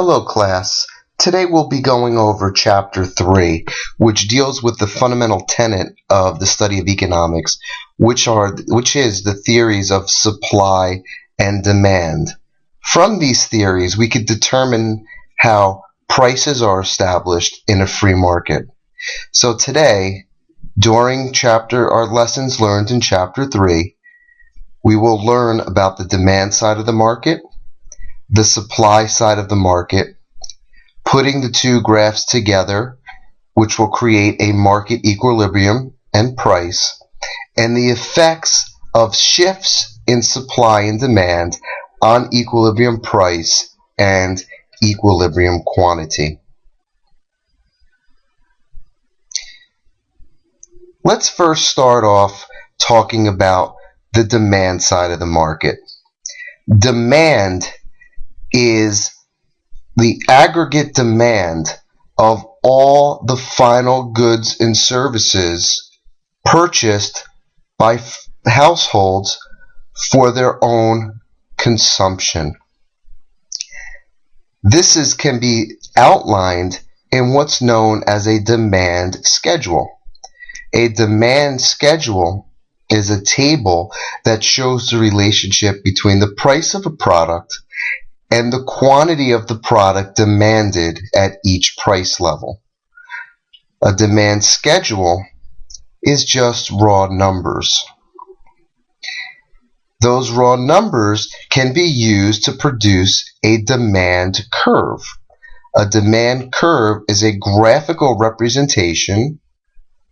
Hello class. Today we'll be going over Chapter 3, which deals with the fundamental tenet of the study of economics, which is the theories of supply and demand. From these theories, we could determine how prices are established in a free market. So today, during our lessons learned in Chapter 3, we will learn about the demand side of the market, the supply side of the market, putting the two graphs together, which will create a market equilibrium and price, and the effects of shifts in supply and demand on equilibrium price and equilibrium quantity. Let's first start off talking about the demand side of the market. Demand is the aggregate demand of all the final goods and services purchased by households for their own consumption. This can be outlined in what's known as a demand schedule. A demand schedule is a table that shows the relationship between the price of a product and the quantity of the product demanded at each price level. A demand schedule is just raw numbers. Those raw numbers can be used to produce a demand curve. A demand curve is a graphical representation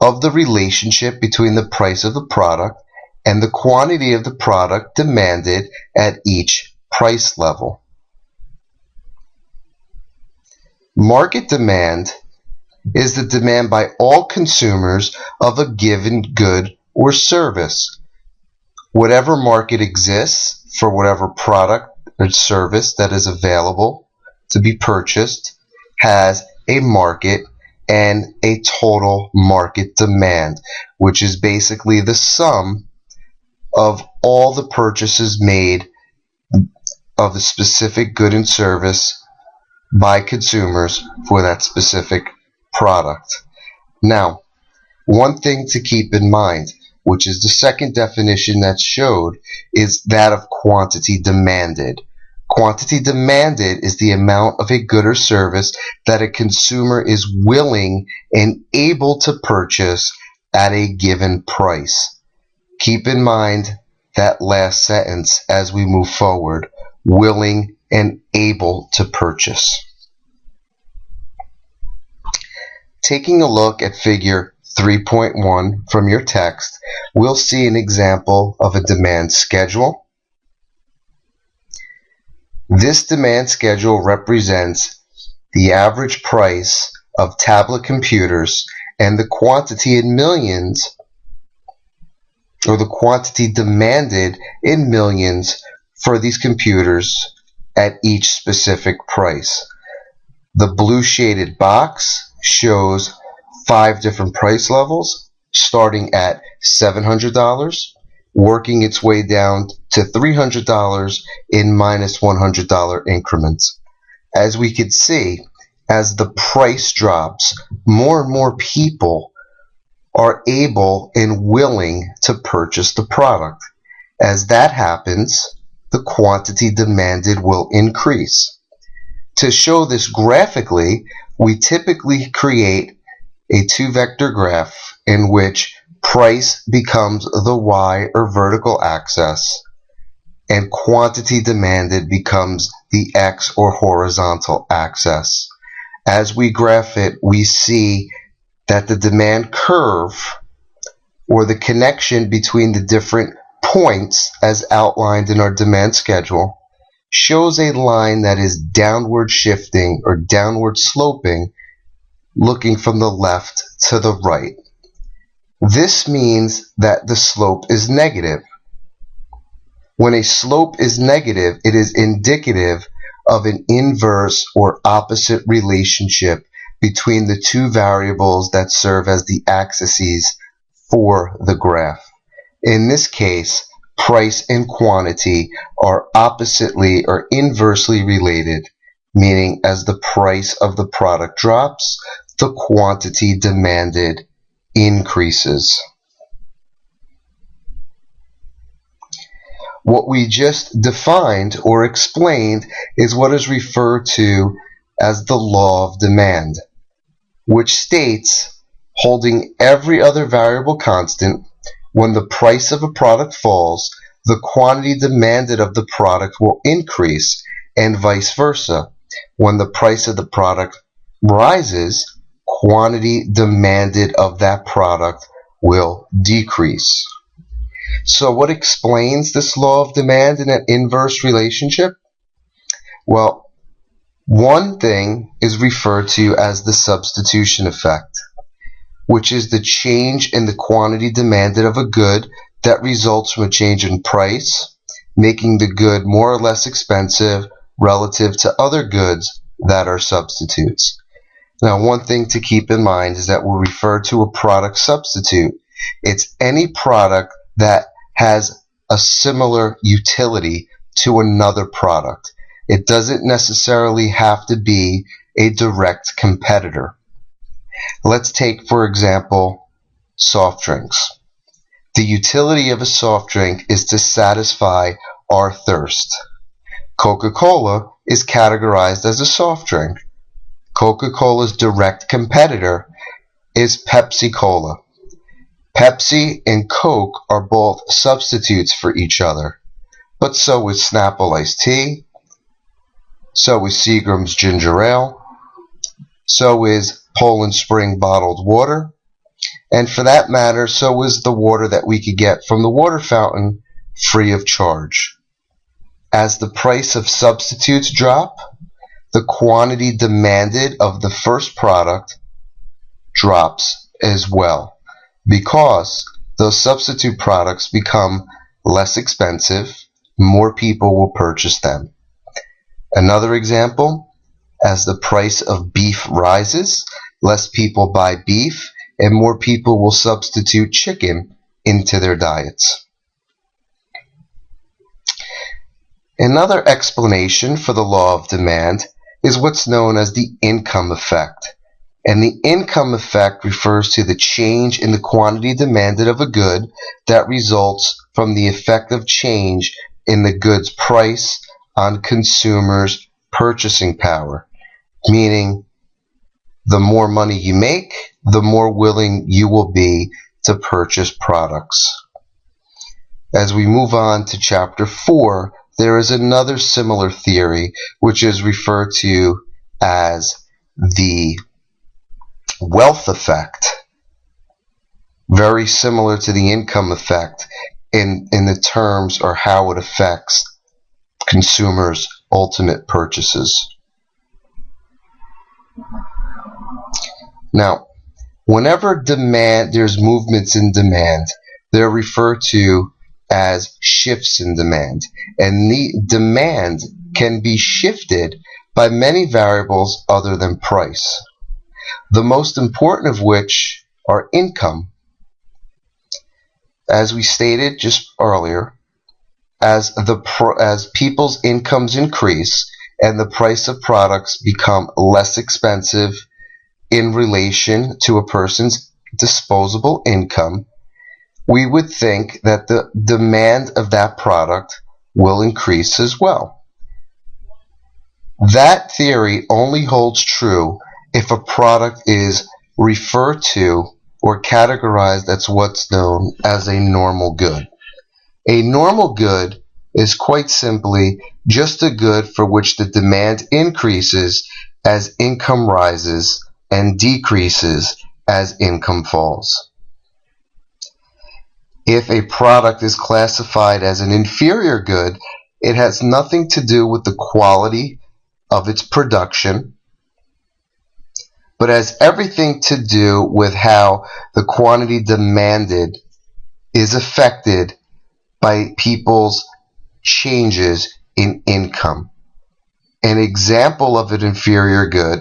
of the relationship between the price of the product and the quantity of the product demanded at each price level. Market demand is the demand by all consumers of a given good or service. Whatever market exists for whatever product or service that is available to be purchased has a market and a total market demand, which is basically the sum of all the purchases made of a specific good and service by consumers for that specific product. Now, one thing to keep in mind, which is the second definition that's showed, is that of quantity demanded. Quantity demanded is the amount of a good or service that a consumer is willing and able to purchase at a given price. Keep in mind that last sentence as we move forward, willing and able to purchase. Taking a look at figure 3.1 from your text, we'll see an example of a demand schedule. This demand schedule represents the average price of tablet computers and the quantity in millions, or the quantity demanded in millions for these computers at each specific price. The blue shaded box shows 5 different price levels, starting at $700, working its way down to $300 in minus $100 increments. As we could see, as the price drops, more and more people are able and willing to purchase the product. As that happens, the quantity demanded will increase. To show this graphically, we typically create a 2-vector graph in which price becomes the y or vertical axis and quantity demanded becomes the x or horizontal axis. As we graph it, we see that the demand curve, or the connection between the different points as outlined in our demand schedule, shows a line that is downward shifting or downward sloping, looking from the left to the right. This means that the slope is negative. When a slope is negative, it is indicative of an inverse or opposite relationship between the two variables that serve as the axes for the graph. In this case, price and quantity are oppositely or inversely related, meaning as the price of the product drops, the quantity demanded increases. What we just defined or explained is what is referred to as the law of demand, which states, holding every other variable constant, when the price of a product falls, the quantity demanded of the product will increase, and vice versa. When the price of the product rises, quantity demanded of that product will decrease. So what explains this law of demand in an inverse relationship? Well, one thing is referred to as the substitution effect, which is the change in the quantity demanded of a good that results from a change in price, making the good more or less expensive relative to other goods that are substitutes. Now, one thing to keep in mind is that we'll refer to a product substitute. It's any product that has a similar utility to another product. It doesn't necessarily have to be a direct competitor. Let's take, for example, soft drinks. The utility of a soft drink is to satisfy our thirst. Coca-Cola is categorized as a soft drink. Coca-Cola's direct competitor is Pepsi-Cola. Pepsi and Coke are both substitutes for each other, but so is Snapple iced tea, so is Seagram's ginger ale, so is Poland Spring bottled water, and for that matter, so is the water that we could get from the water fountain free of charge. As the price of substitutes drop, the quantity demanded of the first product drops as well, because those substitute products become less expensive, more people will purchase them. Another example, as the price of beef rises, less people buy beef and more people will substitute chicken into their diets. Another explanation for the law of demand is what's known as the income effect. And the income effect refers to the change in the quantity demanded of a good that results from the effect of change in the good's price on consumers' purchasing power, meaning the more money you make, the more willing you will be to purchase products. As we move on to Chapter 4, there is another similar theory, which is referred to as the wealth effect, very similar to the income effect in the terms or how it affects consumers' ultimate purchases. Now, whenever there's movements in demand, they're referred to as shifts in demand, and the demand can be shifted by many variables other than price, the most important of which are income. As we stated just earlier, as people's incomes increase and the price of products become less expensive in relation to a person's disposable income, we would think that the demand of that product will increase as well. That theory only holds true if a product is referred to or categorized as what's known as a normal good. A normal good is quite simply just a good for which the demand increases as income rises and decreases as income falls. If a product is classified as an inferior good, it has nothing to do with the quality of its production, but has everything to do with how the quantity demanded is affected by people's changes in income. An example of an inferior good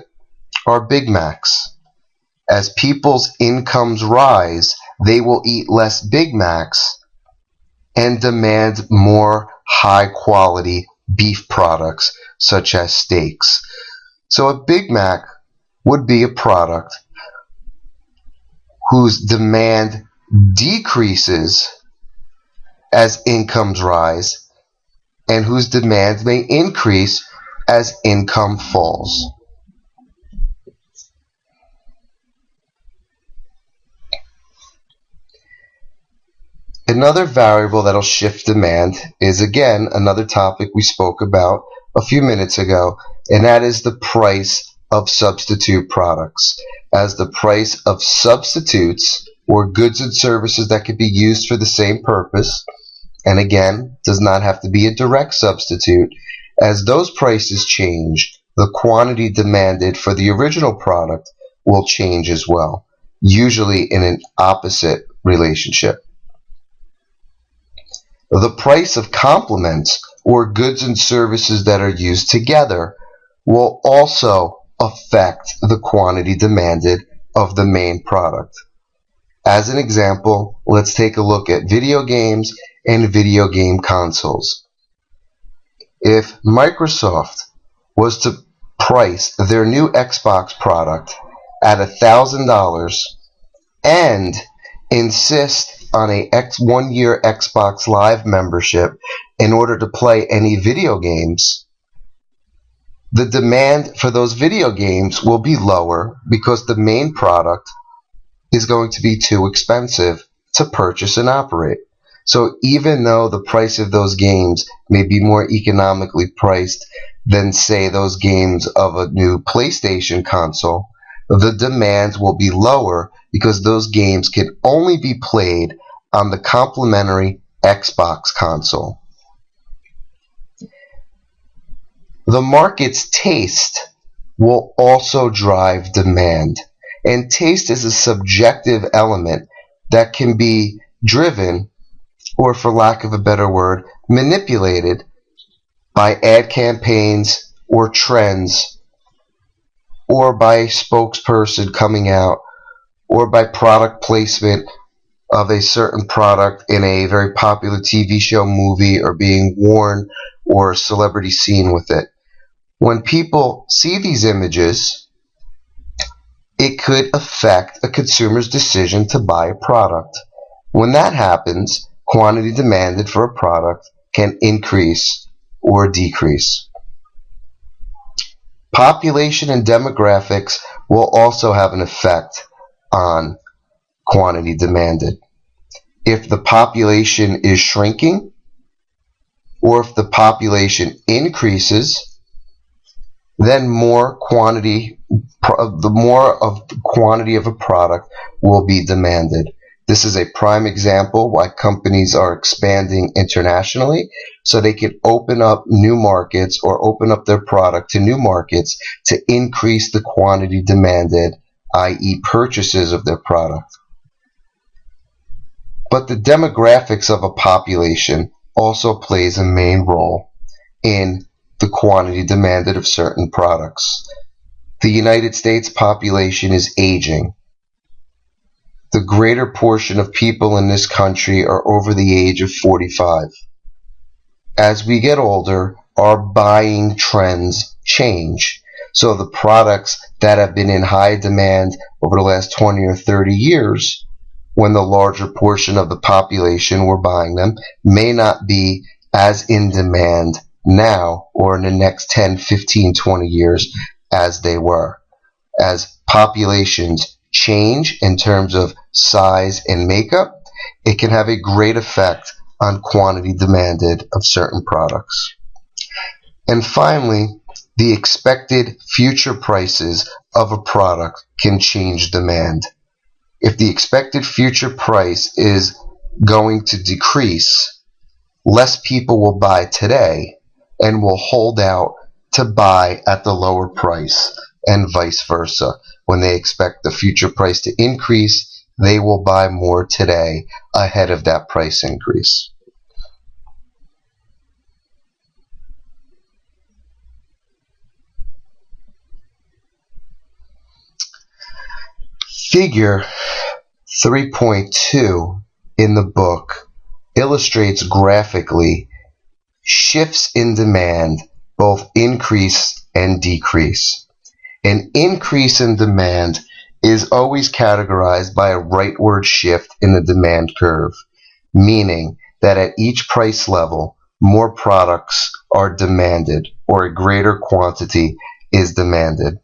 are Big Macs. As people's incomes rise, they will eat less Big Macs and demand more high-quality beef products such as steaks. So a Big Mac would be a product whose demand decreases as incomes rise and whose demand may increase as income falls. Another variable that'll shift demand is, again, another topic we spoke about a few minutes ago, and that is the price of substitute products. As the price of substitutes, or goods and services that could be used for the same purpose, and again, does not have to be a direct substitute, as those prices change, the quantity demanded for the original product will change as well, usually in an opposite relationship. The price of complements, or goods and services that are used together, will also affect the quantity demanded of the main product. As an example, let's take a look at video games and video game consoles. If Microsoft was to price their new Xbox product at $1,000 and insist on a 1-year Xbox Live membership in order to play any video games, the demand for those video games will be lower because the main product is going to be too expensive to purchase and operate. So even though the price of those games may be more economically priced than, say, those games of a new PlayStation console, the demand will be lower because those games can only be played on the complementary Xbox console. The market's taste will also drive demand, and taste is a subjective element that can be driven, or for lack of a better word, manipulated by ad campaigns or trends, or by a spokesperson coming out, or by product placement of a certain product in a very popular TV show, movie, or being worn, or a celebrity seen with it. When people see these images, it could affect a consumer's decision to buy a product. When that happens, quantity demanded for a product can increase or decrease. Population and demographics will also have an effect on quantity demanded. If the population is shrinking, or if the population increases, then the more of the quantity of a product will be demanded. This is a prime example why companies are expanding internationally, so they can open up new markets or open up their product to new markets to increase the quantity demanded, i.e. purchases of their product. But the demographics of a population also plays a main role in the quantity demanded of certain products. The United States population is aging. The greater portion of people in this country are over the age of 45. As we get older, our buying trends change. So the products that have been in high demand over the last 20 or 30 years, when the larger portion of the population were buying them, may not be as in demand now or in the next 10, 15, 20 years as they were. As populations change in terms of size and makeup, it can have a great effect on quantity demanded of certain products. And finally, the expected future prices of a product can change demand. If the expected future price is going to decrease, less people will buy today and will hold out to buy at the lower price, and vice versa. When they expect the future price to increase, they will buy more today ahead of that price increase. Figure 3.2 in the book illustrates graphically shifts in demand both increase and decrease. An increase in demand is always categorized by a rightward shift in the demand curve, meaning that at each price level, more products are demanded or a greater quantity is demanded.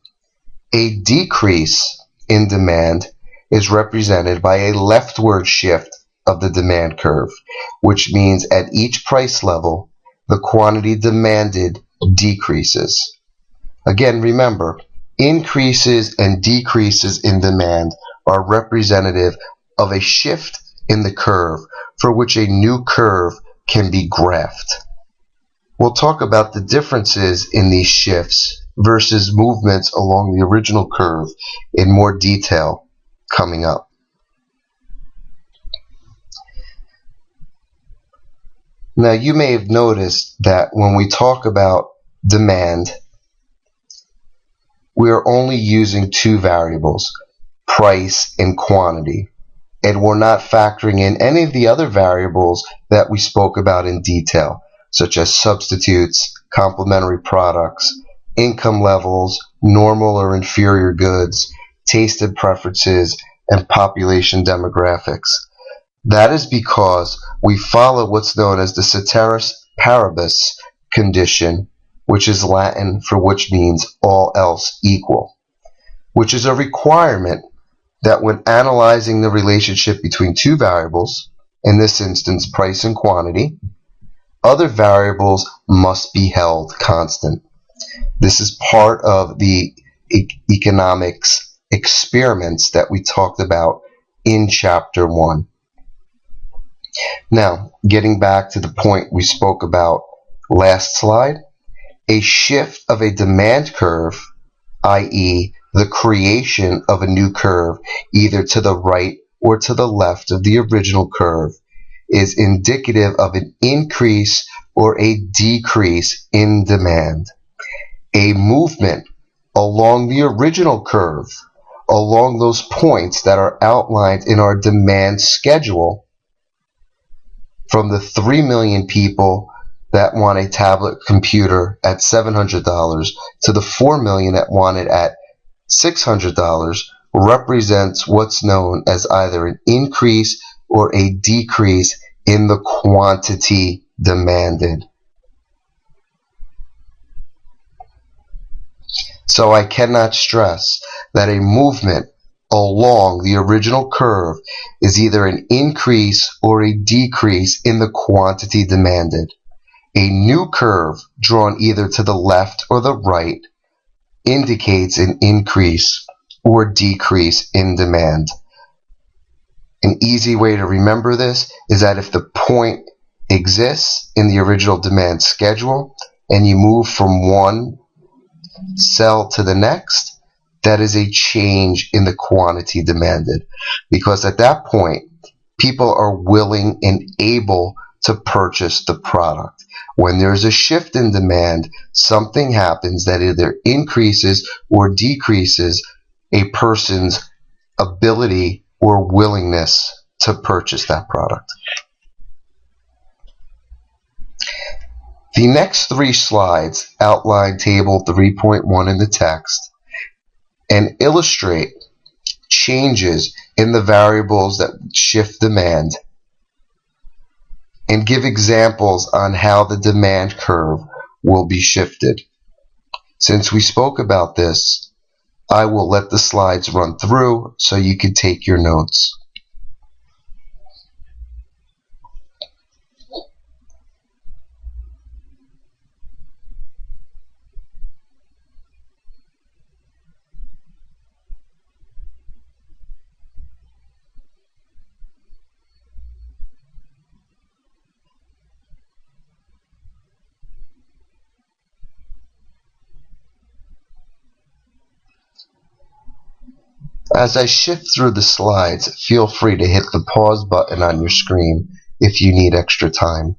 A decrease in demand is represented by a leftward shift of the demand curve, which means at each price level, the quantity demanded decreases. Again, remember, increases and decreases in demand are representative of a shift in the curve for which a new curve can be graphed. We'll talk about the differences in these shifts versus movements along the original curve in more detail coming up. Now, you may have noticed that when we talk about demand, we are only using two variables, price and quantity, and we're not factoring in any of the other variables that we spoke about in detail, such as substitutes, complementary products, income levels, normal or inferior goods, taste and preferences, and population demographics. That is because we follow what's known as the Ceteris Paribus condition, which is Latin for which means all else equal, which is a requirement that when analyzing the relationship between two variables, in this instance price and quantity, other variables must be held constant. This is part of the economics experiments that we talked about in Chapter 1. Now, getting back to the point we spoke about last slide, a shift of a demand curve, i.e., the creation of a new curve either to the right or to the left of the original curve, is indicative of an increase or a decrease in demand. A movement along the original curve, along those points that are outlined in our demand schedule, from the 3 million people that want a tablet computer at $700 to the 4 million that want it at $600, represents what's known as either an increase or a decrease in the quantity demanded. So I cannot stress that a movement along the original curve is either an increase or a decrease in the quantity demanded. A new curve drawn either to the left or the right indicates an increase or decrease in demand. An easy way to remember this is that if the point exists in the original demand schedule and you move from one cell to the next, that is a change in the quantity demanded, because at that point people are willing and able to purchase the product. When there's a shift in demand, something happens that either increases or decreases a person's ability or willingness to purchase that product. The next three slides outline Table 3.1 in the text and illustrate changes in the variables that shift demand and give examples on how the demand curve will be shifted. Since we spoke about this, I will let the slides run through so you can take your notes. As I shift through the slides, feel free to hit the pause button on your screen if you need extra time.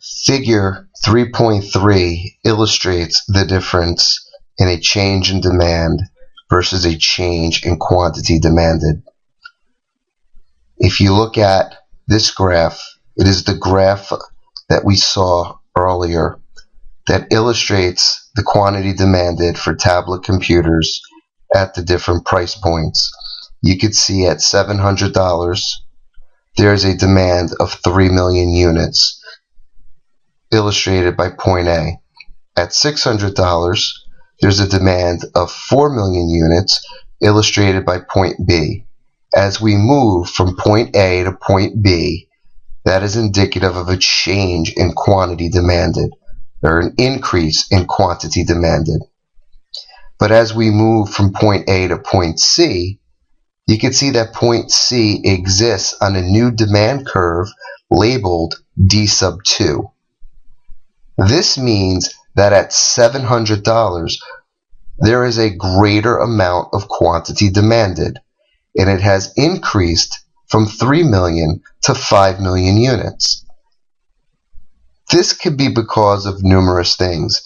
Figure 3.3 illustrates the difference in a change in demand versus a change in quantity demanded. If you look at this graph, it is the graph that we saw earlier that illustrates the quantity demanded for tablet computers at the different price points. You could see at $700 there is a demand of 3 million units, illustrated by point A. At $600 there's a demand of 4 million units, illustrated by point B. As we move from point A to point B, that is indicative of a change in quantity demanded, or an increase in quantity demanded. But as we move from point A to point C, you can see that point C exists on a new demand curve labeled D sub 2. This means that at $700 there is a greater amount of quantity demanded, and it has increased from 3 million to 5 million units. This could be because of numerous things.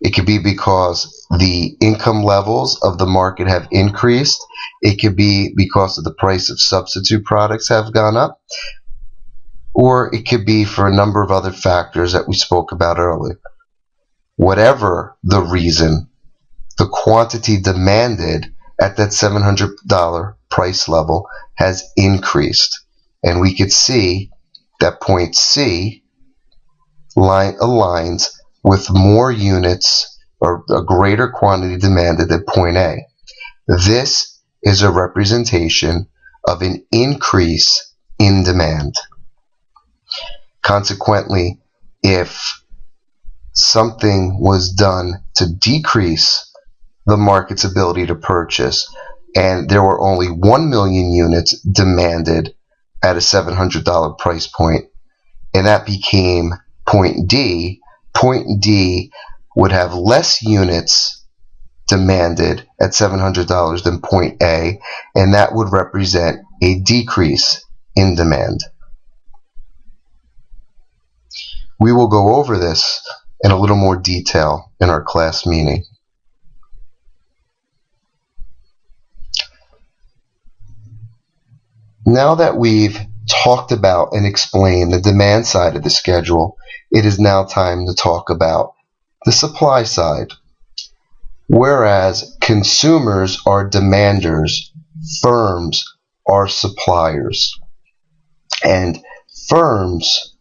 It could be because the income levels of the market have increased. It could be because of the price of substitute products have gone up. Or it could be for a number of other factors that we spoke about earlier. Whatever the reason, the quantity demanded at that $700 price level has increased. And we could see that point C aligns with more units or a greater quantity demanded at point A. This is a representation of an increase in demand. Consequently, if something was done to decrease the market's ability to purchase, and there were only 1 million units demanded at a $700 price point, and that became point D would have less units demanded at $700 than point A, and that would represent a decrease in demand. We will go over this in a little more detail in our class meeting. Now that we've talked about and explained the demand side of the schedule, it is now time to talk about the supply side. Whereas consumers are demanders, firms are suppliers. And firms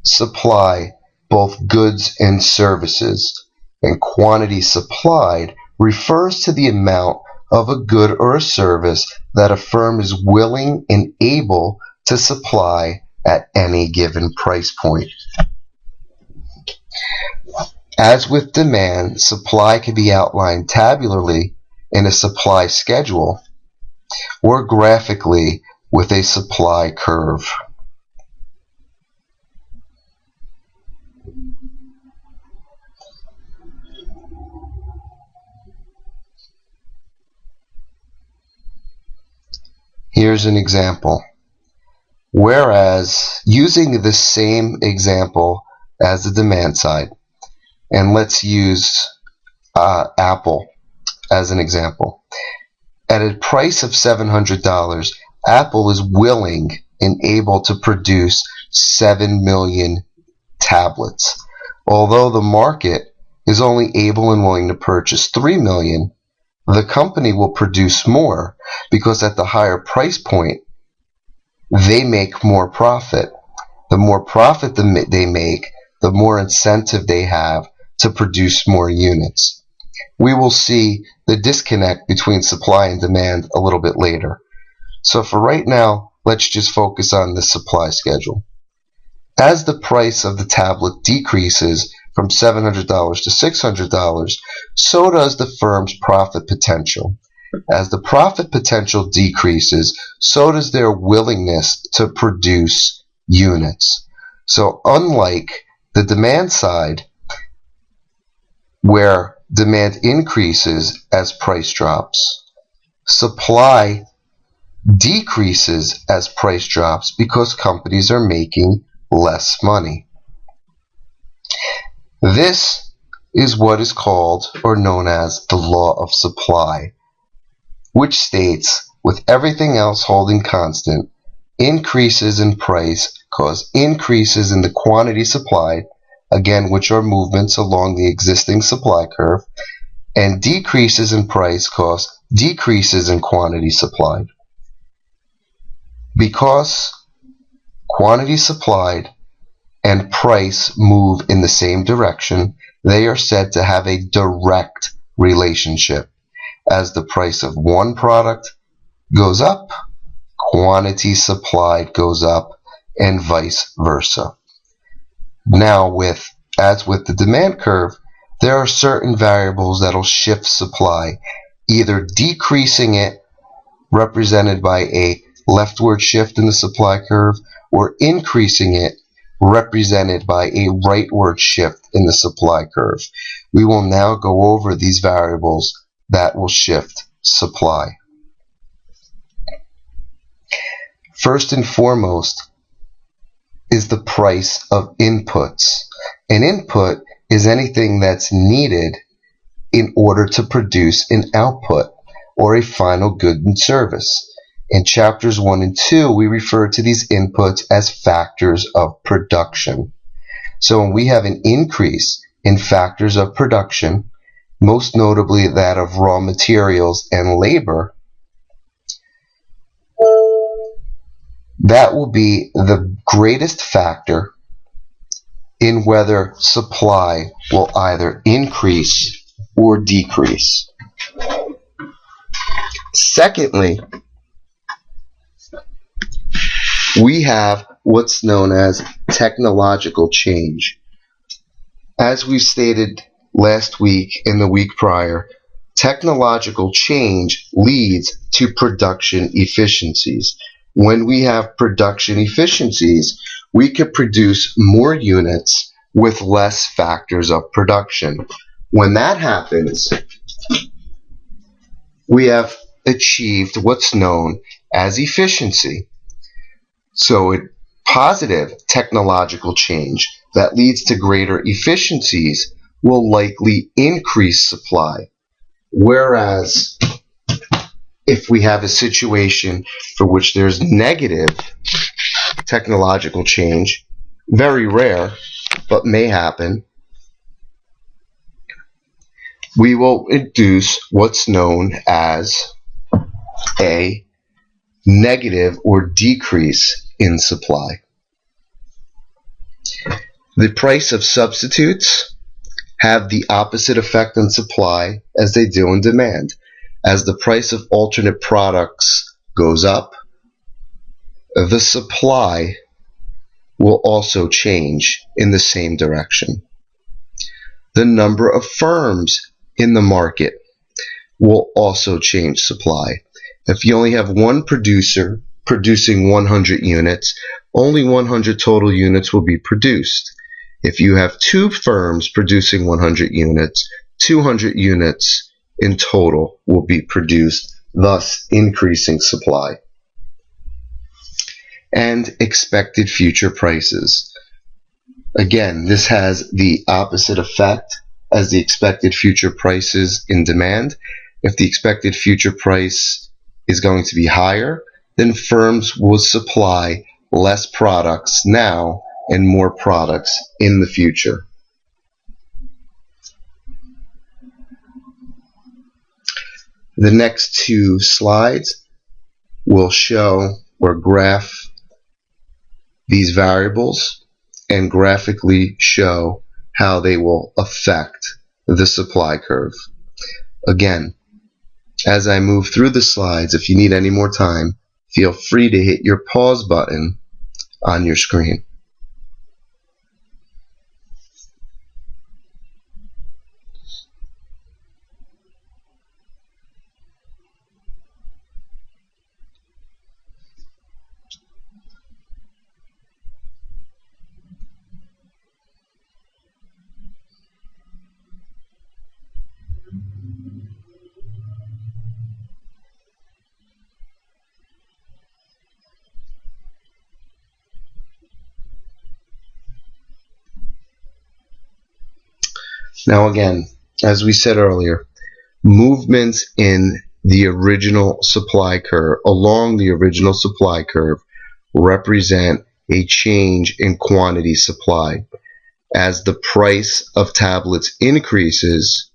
supply both goods and services, and quantity supplied refers to the amount of a good or a service that a firm is willing and able to supply at any given price point. As with demand, supply can be outlined tabularly in a supply schedule or graphically with a supply curve. Here's an example. Whereas, using the same example as the demand side, and let's use Apple as an example. At a price of $700, Apple is willing and able to produce 7 million tablets. Although the market is only able and willing to purchase 3 million, the company will produce more because at the higher price point, they make more profit. The more profit they make, the more incentive they have to produce more units. We will see the disconnect between supply and demand a little bit later. So for right now, let's just focus on the supply schedule. As the price of the tablet decreases from $700 to $600, so does the firm's profit potential. As the profit potential decreases, so does their willingness to produce units. So unlike the demand side, where demand increases as price drops, supply decreases as price drops because companies are making less money. This is what is called or known as the law of supply, which states, with everything else holding constant, increases in price cause increases in the quantity supplied, again, which are movements along the existing supply curve, and decreases in price cause decreases in quantity supplied. Because quantity supplied and price move in the same direction, they are said to have a direct relationship. As the price of one product goes up, quantity supplied goes up, and vice versa. Now, as with the demand curve, there are certain variables that will shift supply, either decreasing it, represented by a leftward shift in the supply curve, or increasing it, represented by a rightward shift in the supply curve. We will now go over these variables that will shift supply. First and foremost is the price of inputs. An input is anything that's needed in order to produce an output or a final good and service. In chapters 1 and 2, we refer to these inputs as factors of production. So when we have an increase in factors of production, most notably that of raw materials and labor, that will be the greatest factor in whether supply will either increase or decrease. Secondly, we have what's known as technological change. As we stated last week and the week prior, technological change leads to production efficiencies. When we have production efficiencies, we could produce more units with less factors of production. When that happens, we have achieved what's known as efficiency. So a positive technological change that leads to greater efficiencies will likely increase supply. Whereas if we have a situation for which there's negative technological change, very rare, but may happen, we will induce what's known as a negative or decrease in supply. The price of substitutes have the opposite effect on supply as they do in demand. As the price of alternate products goes up, the supply will also change in the same direction. The number of firms in the market will also change supply. If you only have one producer producing 100 units, only 100 total units will be produced. If you have two firms producing 100 units, 200 units in total will be produced, thus increasing supply. And expected future prices. Again, this has the opposite effect as the expected future prices in demand. If the expected future price is going to be higher, then firms will supply less products now and more products in the future. The next two slides will show or graph these variables and graphically show how they will affect the supply curve. Again, as I move through the slides, if you need any more time, feel free to hit your pause button on your screen. Now again, as we said earlier, movements in the original supply curve, along the original supply curve, represent a change in quantity supplied. As the price of tablets increases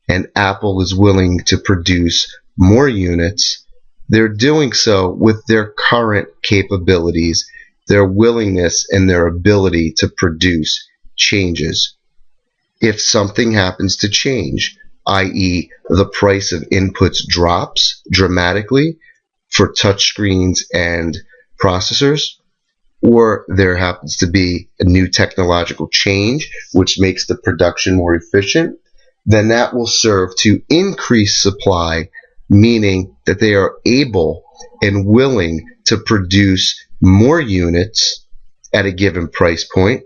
and Apple is willing to produce more units, they're doing so with their current capabilities. Their willingness and their ability to produce changes. If something happens to change, i.e., the price of inputs drops dramatically for touchscreens and processors, or there happens to be a new technological change which makes the production more efficient, then that will serve to increase supply, meaning that they are able and willing to produce more units at a given price point.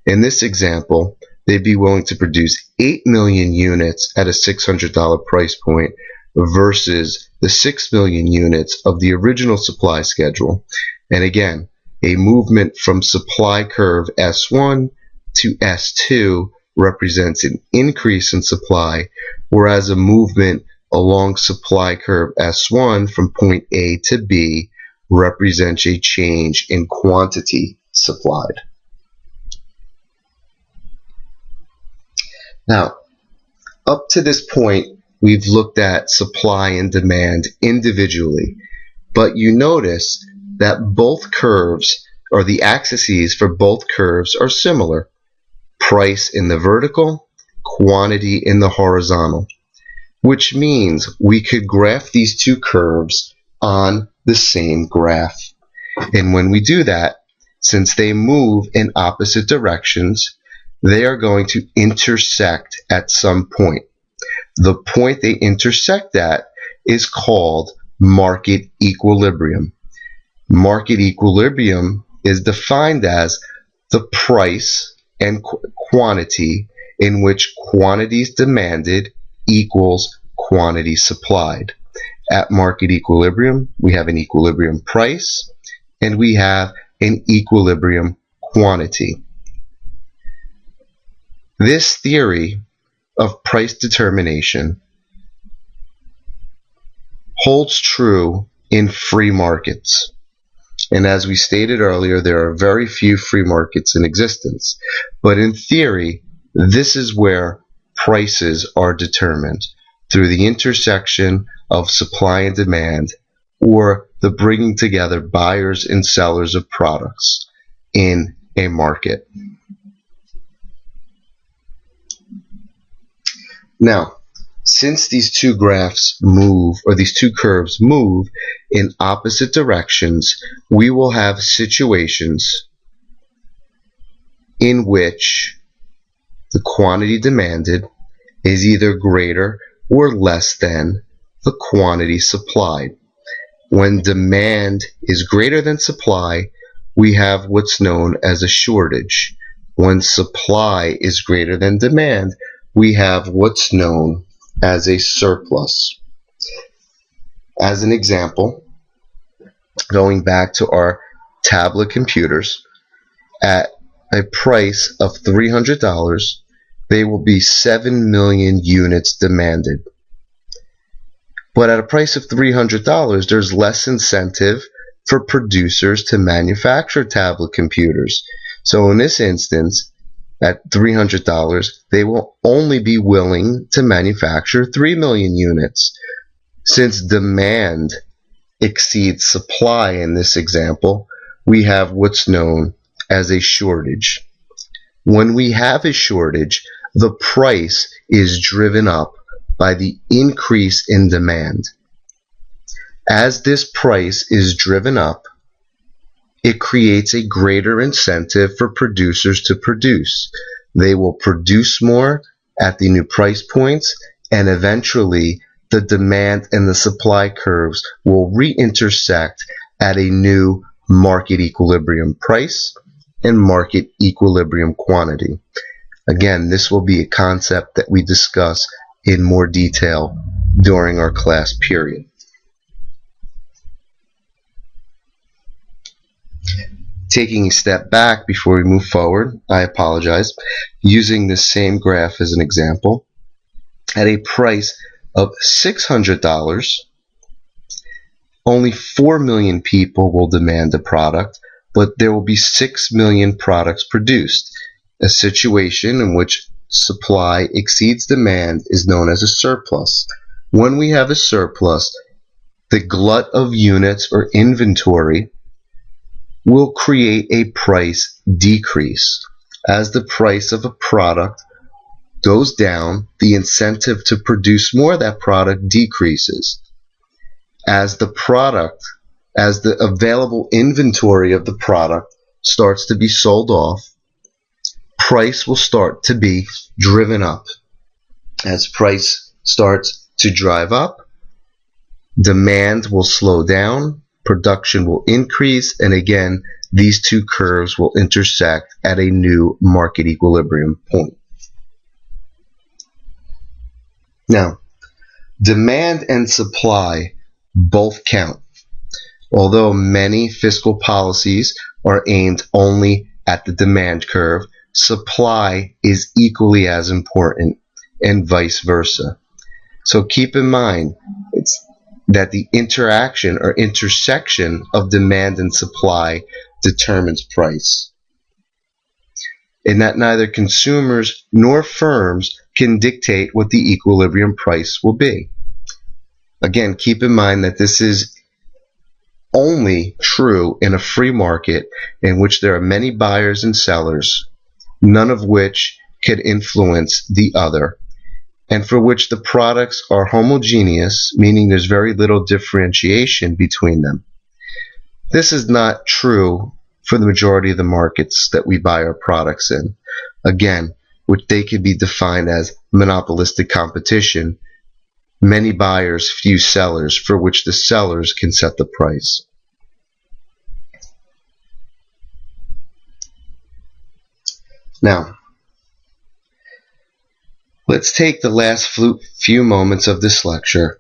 In this example, they'd be willing to produce 8 million units at a $600 price point versus the 6 million units of the original supply schedule. And again, a movement from supply curve S1 to S2 represents an increase in supply, whereas a movement along supply curve S1 from point A to B represents a change in quantity supplied. Now, up to this point, we've looked at supply and demand individually, but you notice that both curves, or the axes for both curves, are similar. Price in the vertical, quantity in the horizontal, which means we could graph these two curves on the same graph. And when we do that, since they move in opposite directions, they are going to intersect at some point. The point they intersect at is called market equilibrium. Market equilibrium is defined as the price and quantity in which quantities demanded equals quantity supplied. At market equilibrium, we have an equilibrium price and we have an equilibrium quantity. This theory of price determination holds true in free markets. And as we stated earlier, there are very few free markets in existence. But in theory, this is where prices are determined, through the intersection of supply and demand, or the bringing together buyers and sellers of products in a market. Now, since these two graphs move, or these two curves move in opposite directions, we will have situations in which the quantity demanded is either greater or less than the quantity supplied. When demand is greater than supply, we have what's known as a shortage. When supply is greater than demand, we have what's known as a surplus. As an example, going back to our tablet computers, at a price of $300, they will be 7 million units demanded. But at a price of $300, there's less incentive for producers to manufacture tablet computers. So in this instance, at $300, they will only be willing to manufacture 3 million units. Since demand exceeds supply in this example, we have what's known as a shortage. When we have a shortage, the price is driven up by the increase in demand. As this price is driven up, it creates a greater incentive for producers to produce. They will produce more at the new price points, and eventually the demand and the supply curves will re-intersect at a new market equilibrium price and market equilibrium quantity. Again, this will be a concept that we discuss in more detail during our class period. Taking a step back before we move forward, I apologize, using this same graph as an example, at a price of $600, only 4 million people will demand the product, but there will be 6 million products produced. A situation in which supply exceeds demand is known as a surplus. When we have a surplus, the glut of units or inventory will create a price decrease. As the price of a product goes down, the incentive to produce more of that product decreases. As the available inventory of the product starts to be sold off, price will start to be driven up. As price starts to drive up, demand will slow down, production will increase, and again, these two curves will intersect at a new market equilibrium point. Now, demand and supply both count. Although many fiscal policies are aimed only at the demand curve, supply is equally as important, and vice versa. So keep in mind that the interaction or intersection of demand and supply determines price, and that neither consumers nor firms can dictate what the equilibrium price will be. Again, keep in mind that this is only true in a free market in which there are many buyers and sellers, none of which could influence the other, and for which the products are homogeneous, meaning there's very little differentiation between them. This is not true for the majority of the markets that we buy our products in. Again, which they can be defined as monopolistic competition, many buyers, few sellers, for which the sellers can set the price. Now, let's take the last few moments of this lecture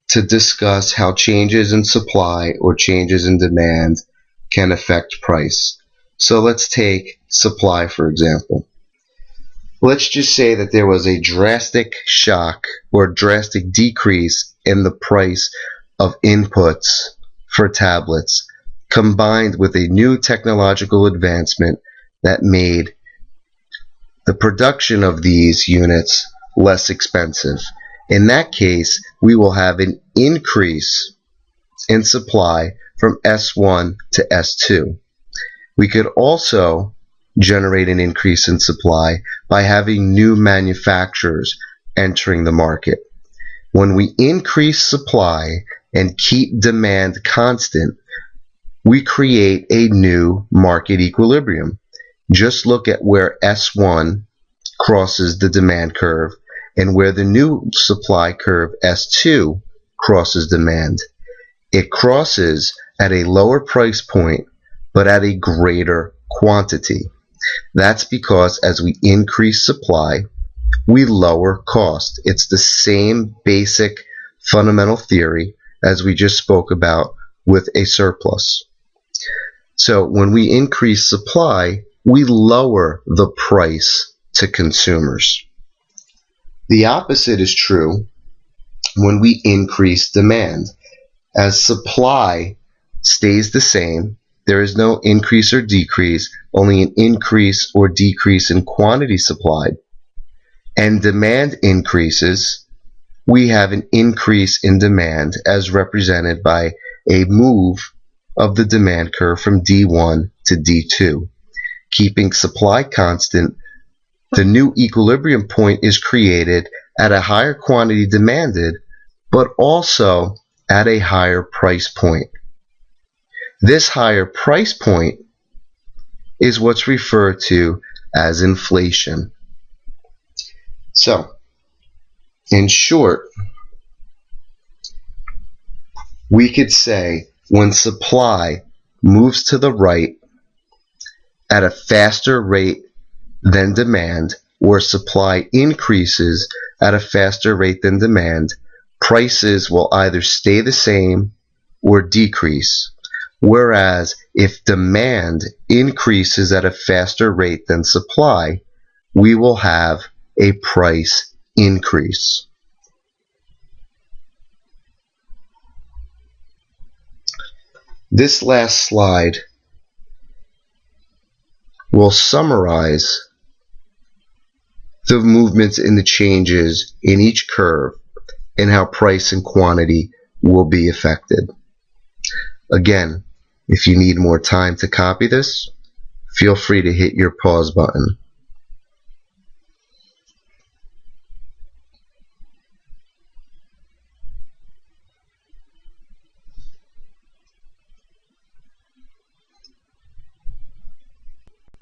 to discuss how changes in supply or changes in demand can affect price. So let's take supply, for example. Let's just say that there was a drastic shock or drastic decrease in the price of inputs for tablets, combined with a new technological advancement that made the production of these units less expensive. In that case, we will have an increase in supply from S1 to S2. We could also generate an increase in supply by having new manufacturers entering the market. When we increase supply and keep demand constant, we create a new market equilibrium. Just look at where S1 crosses the demand curve and where the new supply curve S2 crosses demand. It crosses at a lower price point but at a greater quantity. That's because as we increase supply, we lower cost. It's the same basic fundamental theory as we just spoke about with a surplus. So when we increase supply, we lower the price to consumers. The opposite is true when we increase demand. As supply stays the same, there is no increase or decrease, only an increase or decrease in quantity supplied. And demand increases, we have an increase in demand as represented by a move of the demand curve from D1 to D2. Keeping supply constant, the new equilibrium point is created at a higher quantity demanded, but also at a higher price point. This higher price point is what's referred to as inflation. So, in short, we could say when supply moves to the right at a faster rate than demand, or supply increases at a faster rate than demand, prices will either stay the same or decrease. Whereas if demand increases at a faster rate than supply, we will have a price increase. This last slide will summarize the movements and the changes in each curve and how price and quantity will be affected. Again, if you need more time to copy this, feel free to hit your pause button.